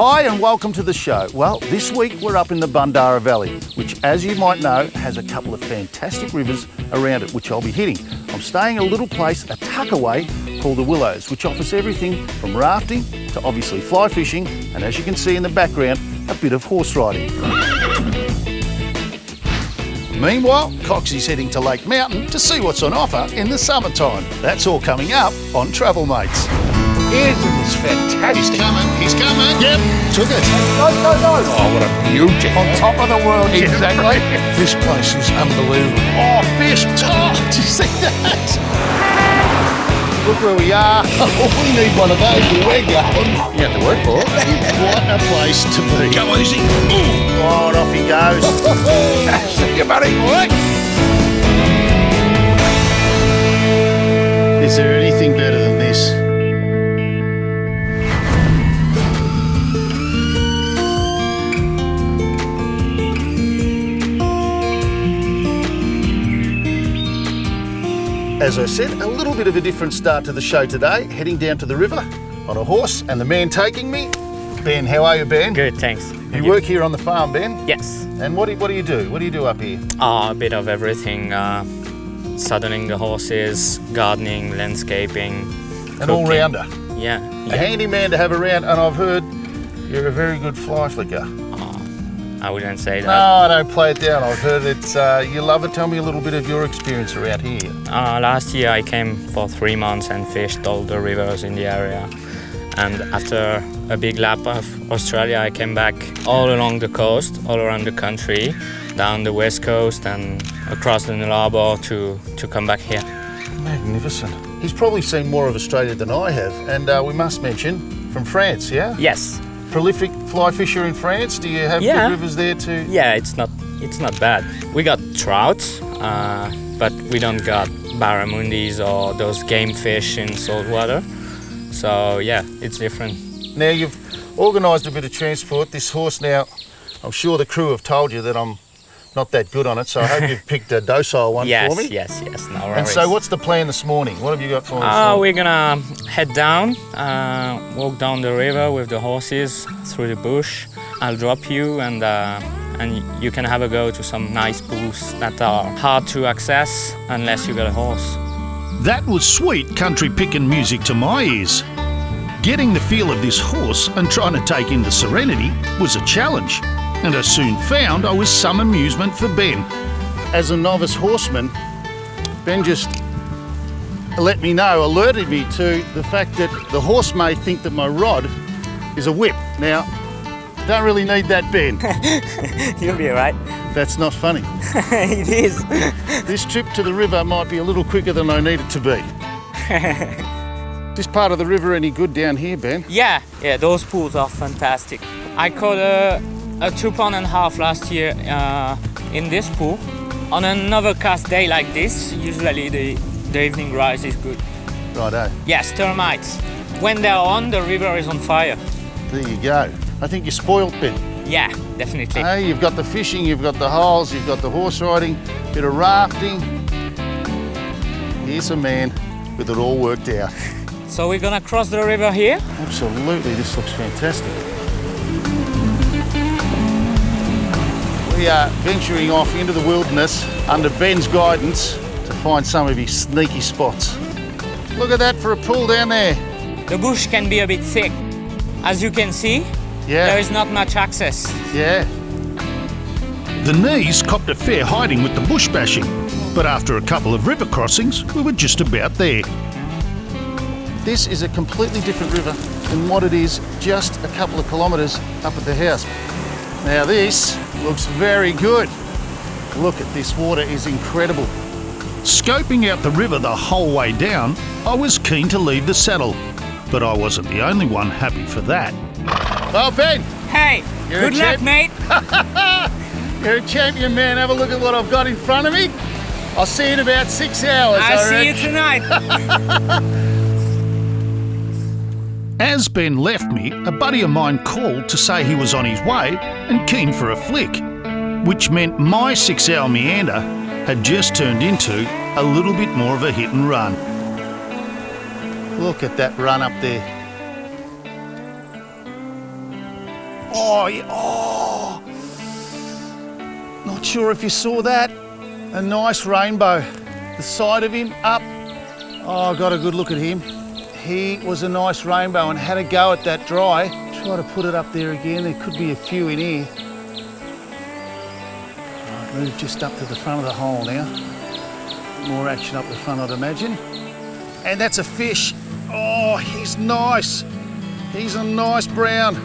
Hi and welcome to the show. Well, this week we're up in the Bundarra Valley, which, as you might know, has a couple of fantastic rivers around it, which I'll be hitting. I'm staying in a little place a tuck away called the Willows, which offers everything from rafting to obviously fly fishing, and as you can see in the background, a bit of horse riding. Meanwhile, Coxy's heading to Lake Mountain to see what's on offer in the summertime. That's all coming up on Travel Mates. Isn't this fantastic? He's coming. Yep, took it. Go. Oh, what a beauty. On top of the world. Exactly. This place is unbelievable. Oh, fish. Oh, did you see that? Look where we are. Oh, we need one of those where we're going. You have to work for it. What a place to be. Go easy. Oh, and off he goes. See you, buddy. Is there anything better than this? As I said, a little bit of a different start to the show today, heading down to the river on a horse, and the man taking me, Ben. How are you, Ben? Good, thanks. You work here on the farm, Ben? Yes. And what do you do? What do you do up here? A bit of everything. Saddling the horses, gardening, landscaping. An cooking. all-rounder. Yeah. A handy man to have around, and I've heard you're a very good fly flicker. I wouldn't say No, that. I don't play it down. I've heard it's you love it. Tell me a little bit of your experience around here. Last year I came for 3 months and fished all the rivers in the area. And after a big lap of Australia, I came back all along the coast, all around the country, down the west coast and across the Nullarbor to come back here. Magnificent. He's probably seen more of Australia than I have, and we must mention from France, yeah? Yes. Prolific fly fisher in France. Do you have good rivers there too? Yeah, it's not bad. We got trouts, but we don't got barramundis or those game fish in salt water. So yeah, it's different. Now you've organised a bit of transport. This horse now, I'm sure the crew have told you that I'm not that good on it, so I hope you've picked a docile one for me. Yes, no worries. And so what's the plan this morning? What have you got for me? We're gonna head down, walk down the river with the horses through the bush. I'll drop you and you can have a go to some nice pools that are hard to access unless you got a horse. That was sweet country pickin' music to my ears. Getting the feel of this horse and trying to take in the serenity was a challenge, and I soon found I was some amusement for Ben. As a novice horseman, Ben just alerted me to the fact that the horse may think that my rod is a whip. Now, don't really need that, Ben. You'll be alright. That's not funny. It is. This trip to the river might be a little quicker than I need it to be. This part of the river any good down here, Ben? Yeah, those pools are fantastic. I caught a 2.5 pound last year in this pool. On another cast day like this, usually the evening rise is good. Righto. Yes, termites. When they're on, the river is on fire. There you go. I think you're spoilt, Ben. Yeah, definitely. Hey, you've got the fishing, you've got the holes, you've got the horse riding, bit of rafting. Here's a man with it all worked out. So we're gonna cross the river here? Absolutely, this looks fantastic. We are venturing off into the wilderness under Ben's guidance to find some of his sneaky spots. Look at that for a pool down there. The bush can be a bit thick. As you can see, there is not much access. Yeah. The knees copped a fair hiding with the bush bashing, but after a couple of river crossings, we were just about there. This is a completely different river than what it is just a couple of kilometres up at the house. Now this looks very good. Look at this, water is incredible. Scoping out the river the whole way down, I was keen to leave the saddle, but I wasn't the only one happy for that. Oh, Ben! Hey, good luck, mate. You're a champion, man. Have a look at what I've got in front of me. I'll see you in about 6 hours. I'll see you tonight. As Ben left me, a buddy of mine called to say he was on his way and keen for a flick, which meant my 6-hour meander had just turned into a little bit more of a hit and run. Look at that run up there. Oh, yeah. Oh. Not sure if you saw that. A nice rainbow. The side of him up. Oh, got a good look at him. He was a nice rainbow and had a go at that dry. Try to put it up there again. There could be a few in here. Right, move just up to the front of the hole now. More action up the front, I'd imagine. And that's a fish. Oh, he's nice. He's a nice brown.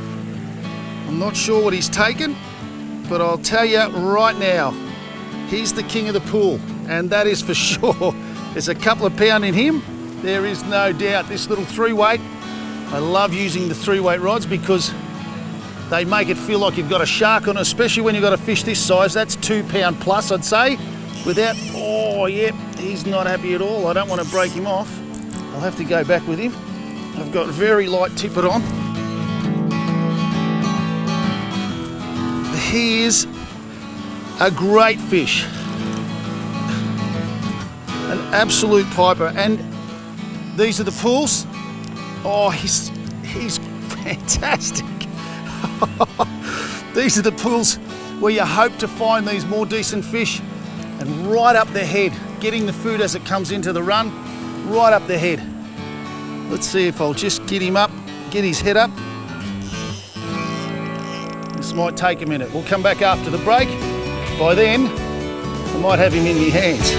I'm not sure what he's taken, but I'll tell you right now, he's the king of the pool, and that is for sure. There's a couple of pound in him. There is no doubt. This little 3-weight, I love using the 3-weight rods because they make it feel like you've got a shark on it, especially when you've got a fish this size. That's 2 pound plus, I'd say. Without, oh yeah, he's not happy at all. I don't want to break him off. I'll have to go back with him. I've got very light tippet on. He is a great fish. An absolute piper. And these are the pools. Oh, he's fantastic. These are the pools where you hope to find these more decent fish, and right up their head, getting the food as it comes into the run, right up their head. Let's see if I'll just get him up, get his head up. This might take a minute. We'll come back after the break. By then, I might have him in my hands.